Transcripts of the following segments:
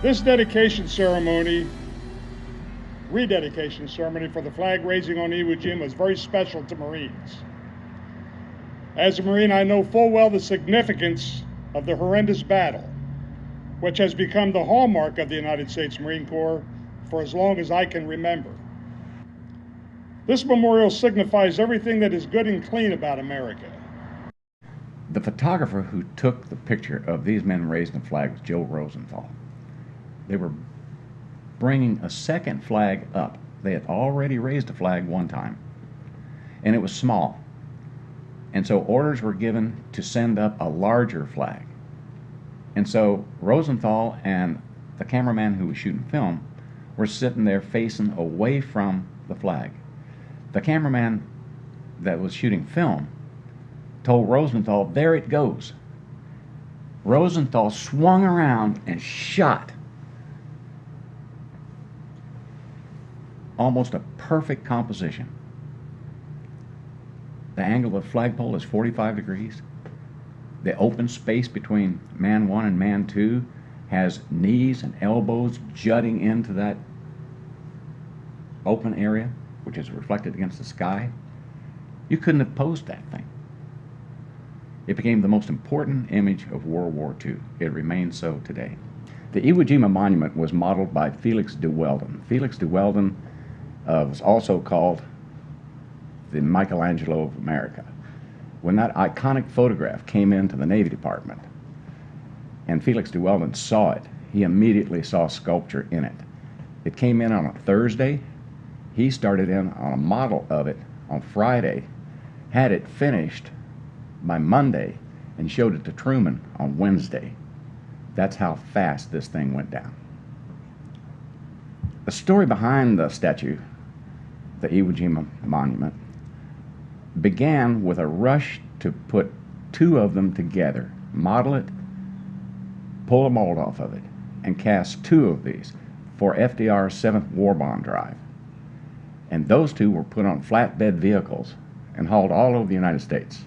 This rededication ceremony for the flag raising on Iwo Jima was very special to Marines. As a Marine, I know full well the significance of the horrendous battle, which has become the hallmark of the United States Marine Corps for as long as I can remember. This memorial signifies everything that is good and clean about America. The photographer who took the picture of these men raising the flag was Joe Rosenthal. They were bringing a second flag up. They had already raised a flag one time, and it was small. And so orders were given to send up a larger flag. And so Rosenthal and the cameraman who was shooting film were sitting there facing away from the flag. The cameraman that was shooting film told Rosenthal, "There it goes." Rosenthal swung around and shot almost a perfect composition. The angle of the flagpole is 45 degrees. The open space between man 1 and man 2 has knees and elbows jutting into that open area, which is reflected against the sky. You couldn't have posed that thing. It became the most important image of World War II. It remains so today. The Iwo Jima Monument was modeled by Felix deWeldon. Felix deWeldon was also called the Michelangelo of America. When that iconic photograph came into the Navy Department and Felix deWeldon saw it, he immediately saw sculpture in it. It came in on a Thursday. He started in on a model of it on Friday, had it finished by Monday, and showed it to Truman on Wednesday. That's how fast this thing went down. The story behind the statue, the Iwo Jima Monument, began with a rush to put two of them together, model it, pull a mold off of it, and cast two of these for FDR's 7th War Bond Drive. And those two were put on flatbed vehicles and hauled all over the United States.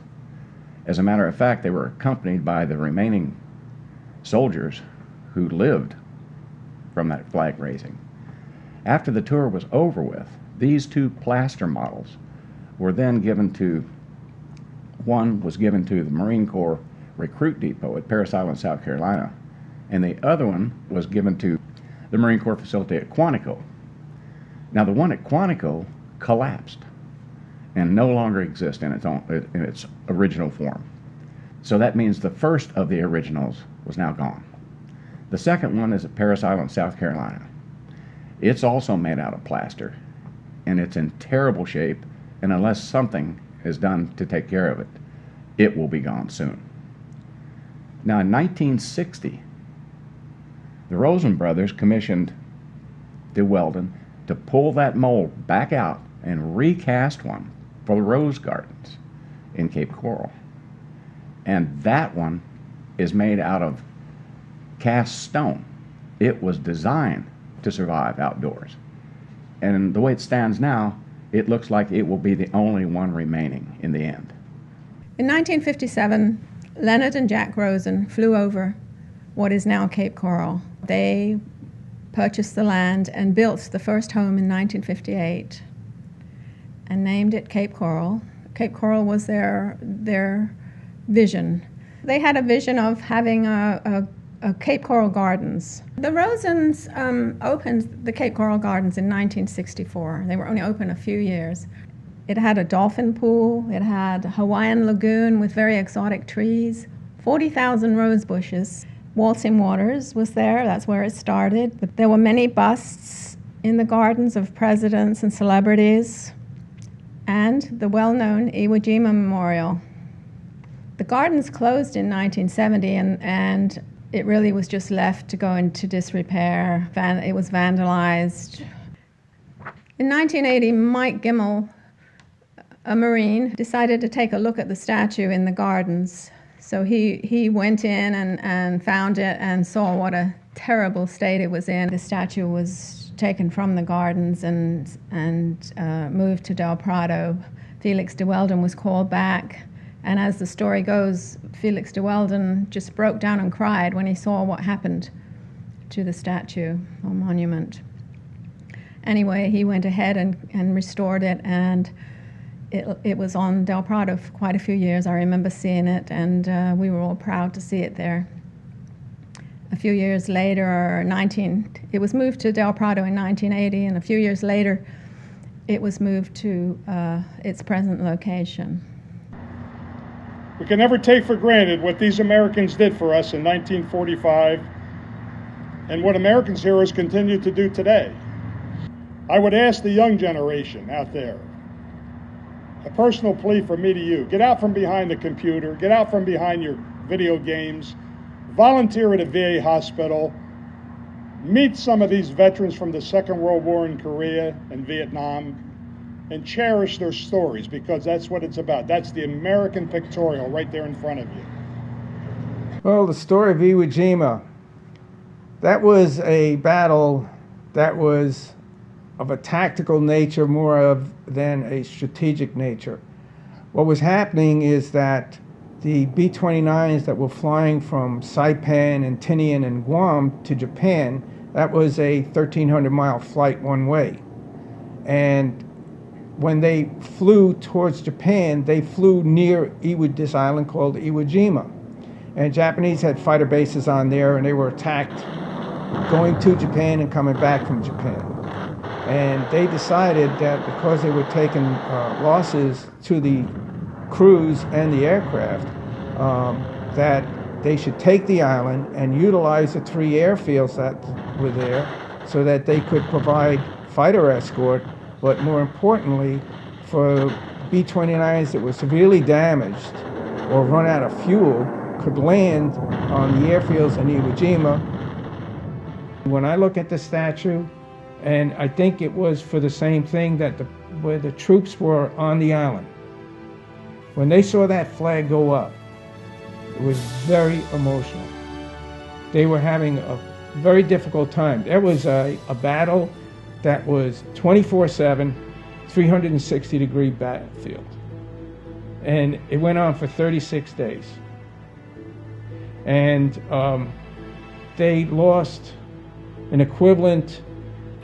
As a matter of fact, they were accompanied by the remaining soldiers who lived from that flag raising. After the tour was over with, these two plaster models were then given to, one was given to the Marine Corps Recruit Depot at Parris Island, South Carolina, and the other one was given to the Marine Corps facility at Quantico. Now the one at Quantico collapsed and no longer exists in its original form. So that means the first of the originals was now gone. The second one is at Parris Island, South Carolina. It's also made out of plaster, and it's in terrible shape, and unless something is done to take care of it, it will be gone soon. Now in 1960, the Rosen brothers commissioned deWeldon to pull that mold back out and recast one for the Rose Gardens in Cape Coral. And that one is made out of cast stone. It was designed to survive outdoors. And the way it stands now, it looks like it will be the only one remaining in the end. In 1957, Leonard and Jack Rosen flew over what is now Cape Coral. They purchased the land and built the first home in 1958 and named it Cape Coral. Cape Coral was their vision. They had a vision of having a Cape Coral Gardens. The Rosens opened the Cape Coral Gardens in 1964. They were only open a few years. It had a dolphin pool. It had a Hawaiian lagoon with very exotic trees, 40,000 rose bushes. Waltzing Waters was there. That's where it started. But there were many busts in the gardens of presidents and celebrities, and the well-known Iwo Jima Memorial. The gardens closed in 1970, and it really was just left to go into disrepair. It was vandalized. In 1980, Mike Geml, a Marine, decided to take a look at the statue in the gardens. So he went in and found it and saw what a terrible state it was in. The statue was taken from the gardens and moved to Del Prado. Felix deWeldon was called back. And as the story goes, Felix deWeldon just broke down and cried when he saw what happened. to the statue or monument. Anyway, he went ahead and restored it, and it was on Del Prado for quite a few years. I remember seeing it, and we were all proud to see it there. A few years later, it was moved to Del Prado in 1980, and a few years later, it was moved to its present location. We can never take for granted what these Americans did for us in 1945 and what Americans' heroes continue to do today. I would ask the young generation out there, a personal plea from me to you: get out from behind the computer, get out from behind your video games, volunteer at a VA hospital, meet some of these veterans from the Second World War in Korea and Vietnam, and cherish their stories, because that's what it's about. That's the American pictorial right there in front of you. Well, the story of Iwo Jima, that was a battle that was of a tactical nature more than a strategic nature. What was happening is that the B-29s that were flying from Saipan and Tinian and Guam to Japan, that was a 1,300-mile flight one way. And when they flew towards Japan, they flew near this island called Iwo Jima. And Japanese had fighter bases on there, and they were attacked going to Japan and coming back from Japan. And they decided that because they were taking losses to the crews and the aircraft, that they should take the island and utilize the 3 airfields that were there so that they could provide fighter escort, but more importantly, for B-29s that were severely damaged or run out of fuel could land on the airfields in Iwo Jima. When I look at the statue, and I think it was for the same thing that where the troops were on the island, when they saw that flag go up, it was very emotional. They were having a very difficult time. There was a battle that was 24/7, 360-degree battlefield. And it went on for 36 days. And they lost an equivalent.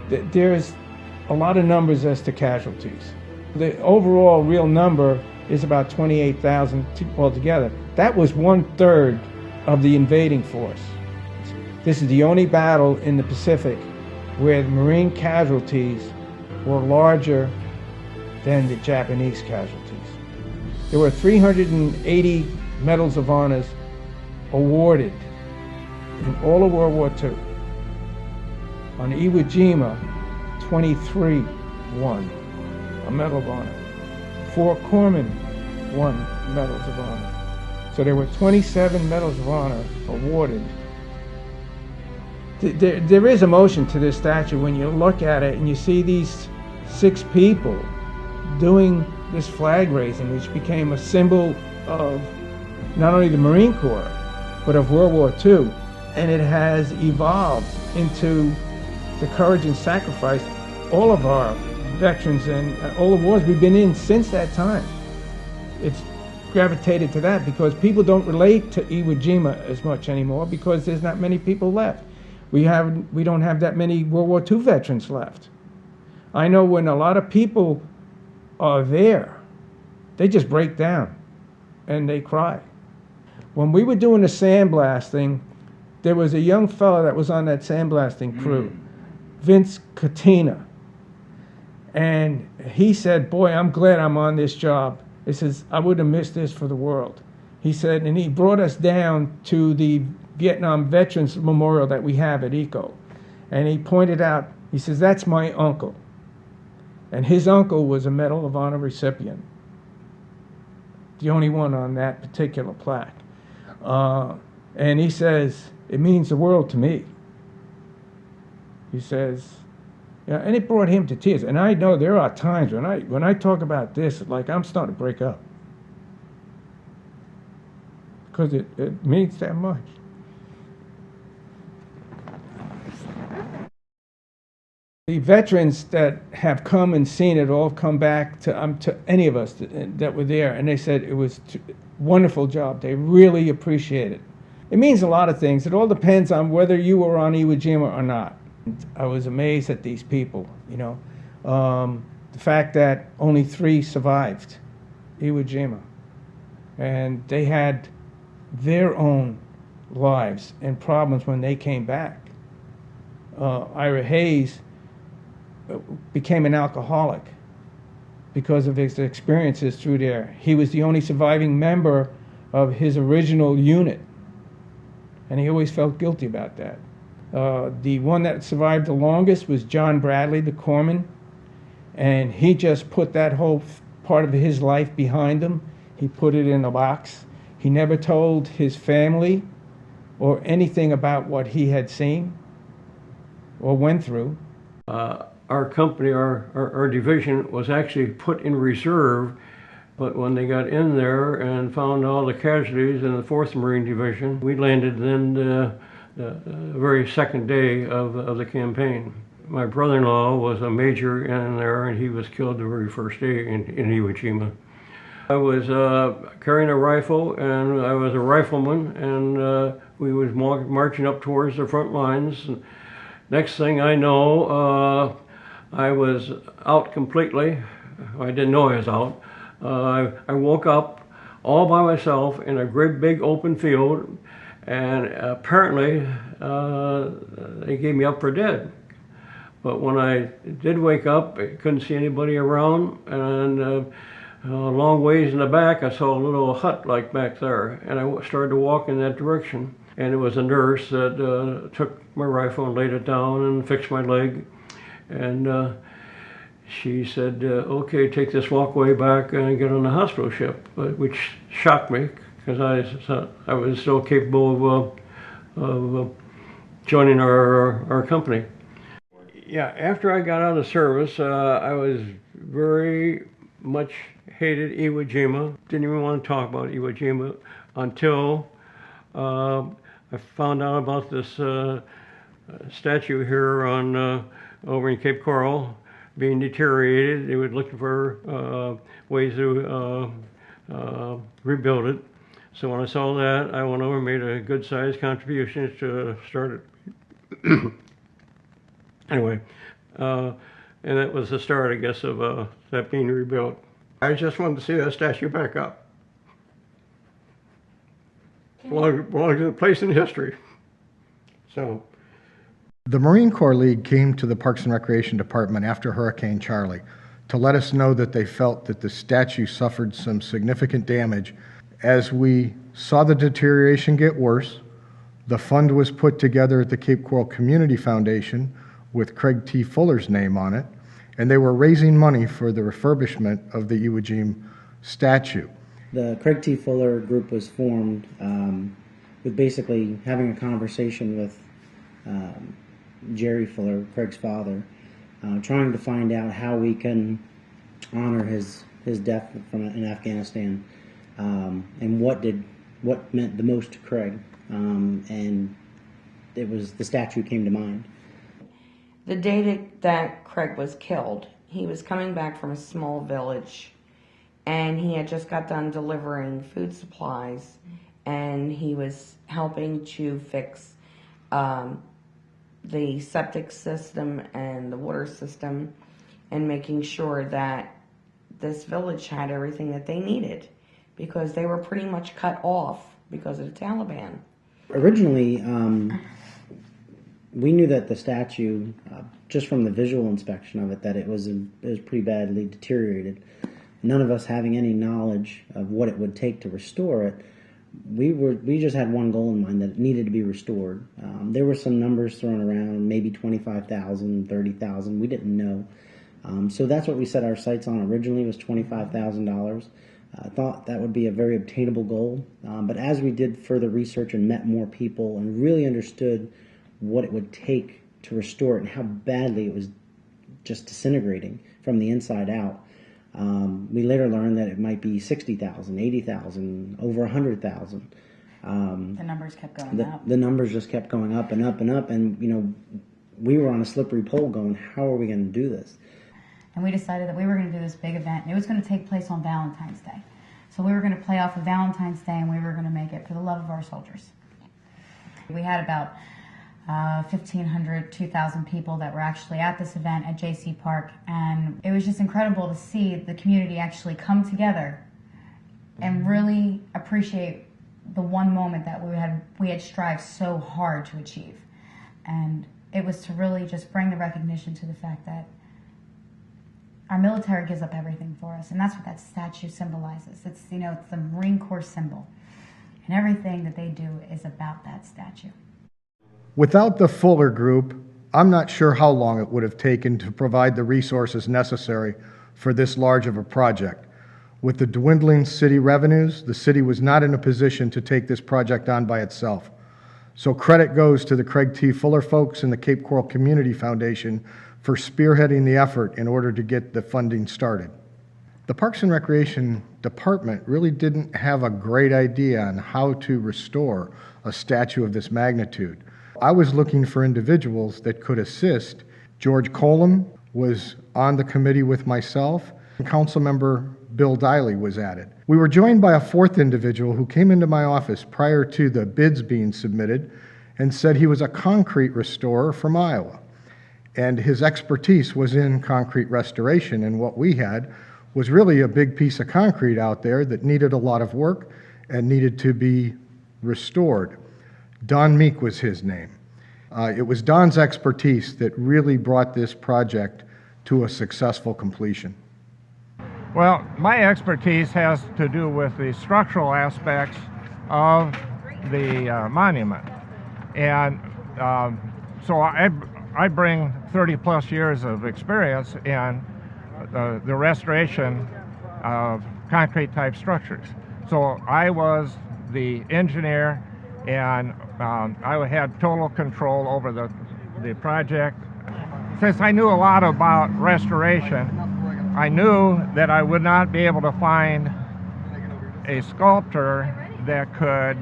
There's a lot of numbers as to casualties. The overall real number is about 28,000 altogether. That was 1/3 of the invading force. This is the only battle in the Pacific where the Marine casualties were larger than the Japanese casualties. There were 380 Medals of Honors awarded in all of World War II. On Iwo Jima, 23 won a Medal of Honor. 4 corpsmen won Medals of Honor. So there were 27 Medals of Honor awarded. There is emotion to this statue when you look at it and you see these 6 people doing this flag raising, which became a symbol of not only the Marine Corps, but of World War II. And it has evolved into the courage and sacrifice all of our veterans and all the wars we've been in since that time. It's gravitated to that because people don't relate to Iwo Jima as much anymore because there's not many people left. We don't have that many World War II veterans left. I know when a lot of people are there, they just break down and they cry. When we were doing the sandblasting, there was a young fella that was on that sandblasting crew, Vince Katina. And he said, boy, I'm glad I'm on this job. He says, I wouldn't have missed this for the world. He said, and he brought us down to the Vietnam Veterans Memorial that we have at ECO. And he pointed out, he says, that's my uncle. And his uncle was a Medal of Honor recipient. The only one on that particular plaque. And he says, it means the world to me. He says, yeah, and it brought him to tears. And I know there are times when I talk about this, like I'm starting to break up. Because it means that much. The veterans that have come and seen it all come back to any of us that were there, and they said it was a wonderful job. They really appreciate it. It means a lot of things. It all depends on whether you were on Iwo Jima or not. I was amazed at these people, you know. The fact that only 3 survived Iwo Jima. And they had their own lives and problems when they came back. Ira Hayes became an alcoholic because of his experiences through there. He was the only surviving member of his original unit, and he always felt guilty about that. The one that survived the longest was John Bradley, the corpsman, and he just put that whole part of his life behind him. He put it in a box. He never told his family or anything about what he had seen or went through. Our company, our division was actually put in reserve, but when they got in there and found all the casualties in the 4th Marine Division, we landed then the very second day of the campaign. My brother-in-law was a major in there, and he was killed the very first day in Iwo Jima. I was carrying a rifle, and I was a rifleman, and we was marching up towards the front lines. And next thing I know, I was out completely. I didn't know I was out. I woke up all by myself in a great big open field, and apparently they gave me up for dead. But when I did wake up, I couldn't see anybody around, and a long ways in the back, I saw a little hut like back there, and I started to walk in that direction. And it was a nurse that took my rifle and laid it down and fixed my leg. And she said, okay, take this walkway back and get on the hospital ship, which shocked me because I was still capable of joining our company. Yeah, after I got out of service, I was very much hated Iwo Jima. Didn't even want to talk about Iwo Jima until I found out about this statue here on over in Cape Coral being deteriorated. They were looking for ways to rebuild it. So when I saw that, I went over and made a good-sized contribution to start it. Anyway, and that was the start, I guess, of that being rebuilt. I just wanted to see that statue back up. Belongs to the place in history. So, the Marine Corps League came to the Parks and Recreation Department after Hurricane Charlie to let us know that they felt that the statue suffered some significant damage. As we saw the deterioration get worse, the fund was put together at the Cape Coral Community Foundation with Craig T. Fuller's name on it, and they were raising money for the refurbishment of the Iwo Jima statue. The Craig T. Fuller group was formed with basically having a conversation with Jerry Fuller, Craig's father, trying to find out how we can honor his death in Afghanistan, and what meant the most to Craig, and it was the statue came to mind. The day that Craig was killed, he was coming back from a small village, and he had just got done delivering food supplies, and he was helping to fix the septic system and the water system, and making sure that this village had everything that they needed, because they were pretty much cut off because of the Taliban. Originally, we knew that the statue, just from the visual inspection of it, that it was pretty badly deteriorated. None of us having any knowledge of what it would take to restore it, we just had one goal in mind, that it needed to be restored. There were some numbers thrown around, maybe 25,000, 30,000. We didn't know. So that's what we set our sights on originally, was $25,000. I thought that would be a very obtainable goal. But as we did further research and met more people and really understood what it would take to restore it and how badly it was just disintegrating from the inside out, we later learned that it might be 60,000, 80,000, over 100,000. The numbers kept going up. The numbers just kept going up and up and up, and we were on a slippery pole going, how are we going to do this? And we decided that we were going to do this big event, and it was going to take place on Valentine's Day. So we were going to play off of Valentine's Day, and we were going to make it for the love of our soldiers. We had about 1,500, 2,000 people that were actually at this event at JC Park, and it was just incredible to see the community actually come together and really appreciate the one moment that we had strived so hard to achieve. And it was to really just bring the recognition to the fact that our military gives up everything for us, and that's what that statue symbolizes. It's, you know, it's the Marine Corps symbol, and everything that they do is about that statue. Without the Fuller Group, I'm not sure how long it would have taken to provide the resources necessary for this large of a project. With the dwindling city revenues, the city was not in a position to take this project on by itself. So credit goes to the Craig T. Fuller folks and the Cape Coral Community Foundation for spearheading the effort in order to get the funding started. The Parks and Recreation Department really didn't have a great idea on how to restore a statue of this magnitude. I was looking for individuals that could assist. George Colum was on the committee with myself, and Councilmember Bill Diley was added. We were joined by a fourth individual who came into my office prior to the bids being submitted and said he was a concrete restorer from Iowa. And his expertise was in concrete restoration, and what we had was really a big piece of concrete out there that needed a lot of work and needed to be restored. Don Meek was his name. It was Don's expertise that really brought this project to a successful completion. Well, my expertise has to do with the structural aspects of the monument. And so I bring 30 plus years of experience in the restoration of concrete type structures. So I was the engineer, and I had total control over the project. Since I knew a lot about restoration, I knew that I would not be able to find a sculptor that could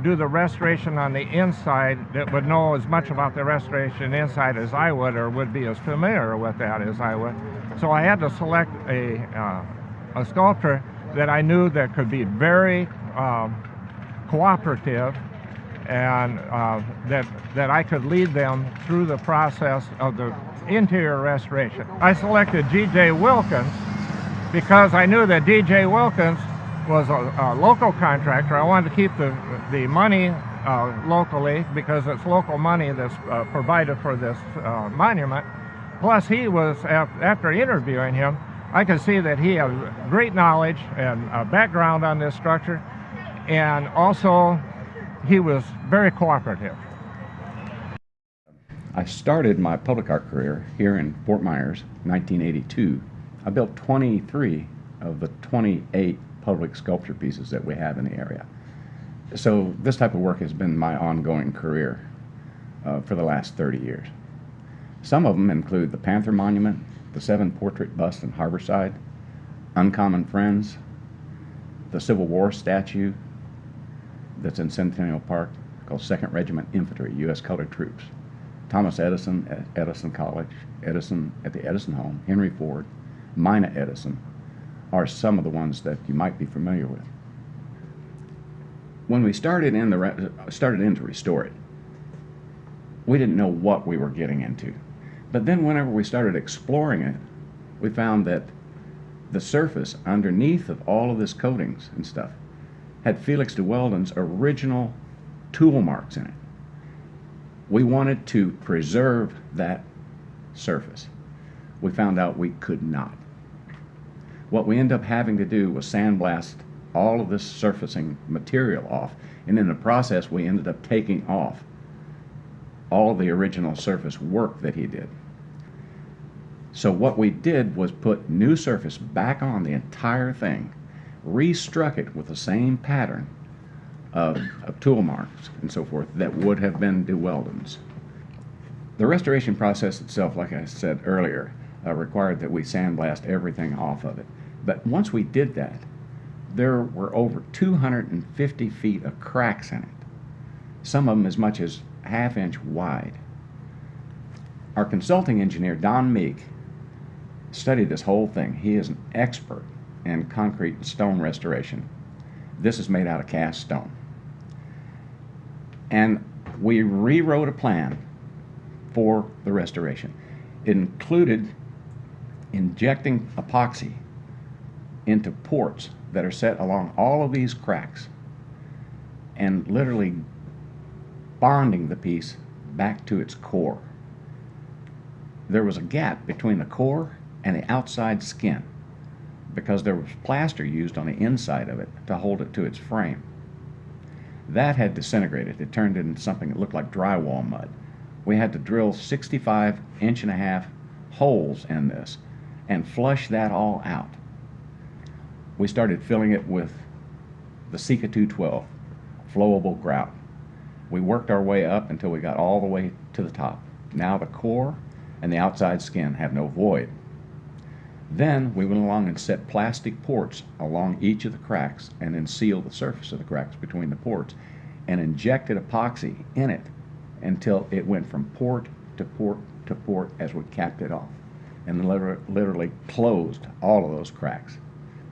do the restoration on the inside that would know as much about the restoration inside as I would, or would be as familiar with that as I would. So I had to select a sculptor that I knew that could be very cooperative, and that I could lead them through the process of the interior restoration. I selected D.J. Wilkins because I knew that D.J. Wilkins was a local contractor. I wanted to keep the money locally because it's local money that's provided for this monument. Plus, he was, after interviewing him, I could see that he had great knowledge and background on this structure, and also he was very cooperative. I started my public art career here in Fort Myers, 1982. I built 23 of the 28 public sculpture pieces that we have in the area. So this type of work has been my ongoing career for the last 30 years. Some of them include the Panther Monument, the 7 portrait bust in Harborside, Uncommon Friends, the Civil War statue that's in Centennial Park called 2nd Regiment Infantry, U.S. Colored Troops, Thomas Edison at Edison College, Edison at the Edison Home, Henry Ford, Mina Edison are some of the ones that you might be familiar with. When we started in to restore it, we didn't know what we were getting into. But then whenever we started exploring it, we found that the surface underneath of all of this coatings and stuff had Felix deWeldon's original tool marks in it. We wanted to preserve that surface. We found out we could not. What we ended up having to do was sandblast all of this surfacing material off, and in the process we ended up taking off all the original surface work that he did. So what we did was put new surface back on the entire thing, restruck it with the same pattern of tool marks and so forth that would have been deWeldon's. The restoration process itself, like I said earlier, required that we sandblast everything off of it. But once we did that, there were over 250 feet of cracks in it, some of them as much as ½ inch wide. Our consulting engineer, Don Meek, studied this whole thing. He is an expert in concrete and stone restoration. This is made out of cast stone. And we rewrote a plan for the restoration. It included injecting epoxy into ports that are set along all of these cracks and literally bonding the piece back to its core. There was a gap between the core and the outside skin because there was plaster used on the inside of it to hold it to its frame. That had disintegrated. It turned into something that looked like drywall mud. We had to drill 65-inch-and-a-half holes in this and flush that all out. We started filling it with the Sika 212 flowable grout. We worked our way up until we got all the way to the top. Now the core and the outside skin have no void. Then we went along and set plastic ports along each of the cracks and then sealed the surface of the cracks between the ports and injected epoxy in it until it went from port to port to port as we capped it off and literally closed all of those cracks.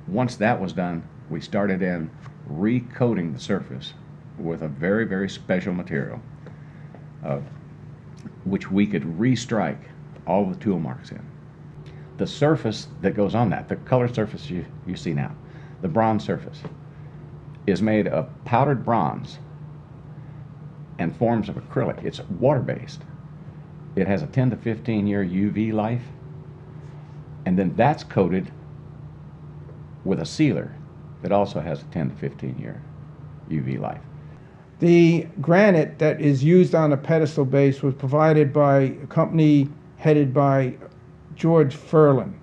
Once that was done, we started in recoating the surface with a very, very special material which we could restrike all the tool marks in. The surface that goes on that, the colored surface you see now, the bronze surface, is made of powdered bronze and forms of acrylic. It's water-based. It has a 10 to 15 year UV life, and then that's coated with a sealer that also has a 10 to 15 year UV life. The granite that is used on the pedestal base was provided by a company headed by George Furlan.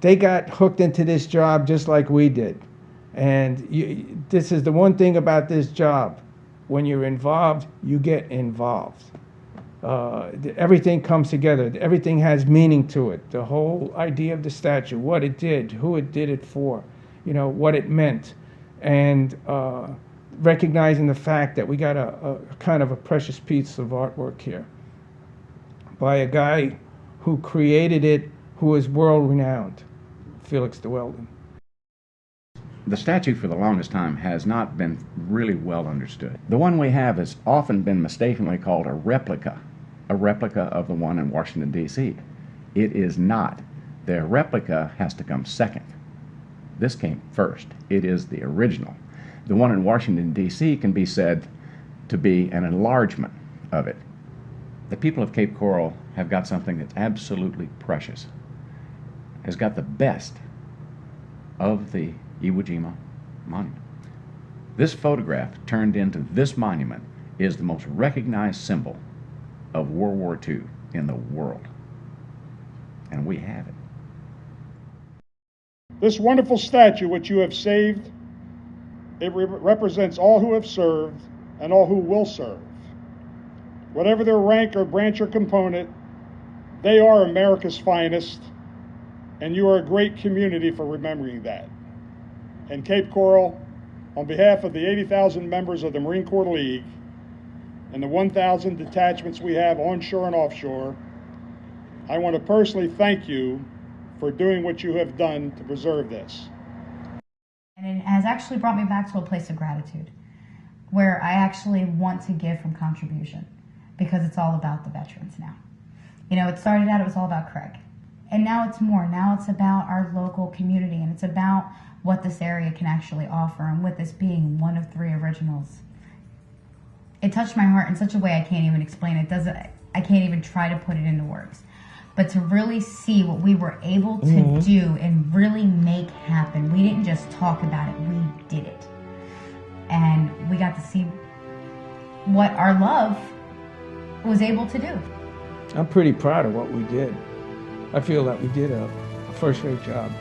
They got hooked into this job just like we did. And this is the one thing about this job. When you're involved, you get involved. Everything comes together. Everything has meaning to it. The whole idea of the statue, what it did, who it did it for, what it meant. And recognizing the fact that we got a kind of a precious piece of artwork here by a guy who created it, who is world-renowned, Felix deWeldon. The statue for the longest time has not been really well understood. The one we have has often been mistakenly called a replica of the one in Washington, D.C. It is not. The replica has to come second. This came first. It is the original. The one in Washington, D.C. can be said to be an enlargement of it. The people of Cape Coral have got something that's absolutely precious. Has got the best of the Iwo Jima Monument. This photograph turned into this monument is the most recognized symbol of World War II in the world. And we have it. This wonderful statue which you have saved, it represents all who have served and all who will serve. Whatever their rank or branch or component, they are America's finest, and you are a great community for remembering that. And Cape Coral, on behalf of the 80,000 members of the Marine Corps League and the 1,000 detachments we have onshore and offshore, I want to personally thank you for doing what you have done to preserve this. And it has actually brought me back to a place of gratitude, where I actually want to give from contribution, because it's all about the veterans now. It started out, it was all about Craig. And now it's more. Now it's about our local community, and it's about what this area can actually offer, and with this being one of 3 originals. It touched my heart in such a way I can't even explain it. I can't even try to put it into words. But to really see what we were able to do and really make happen. We didn't just talk about it, we did it. And we got to see what our love was able to do. I'm pretty proud of what we did. I feel that we did a first-rate job.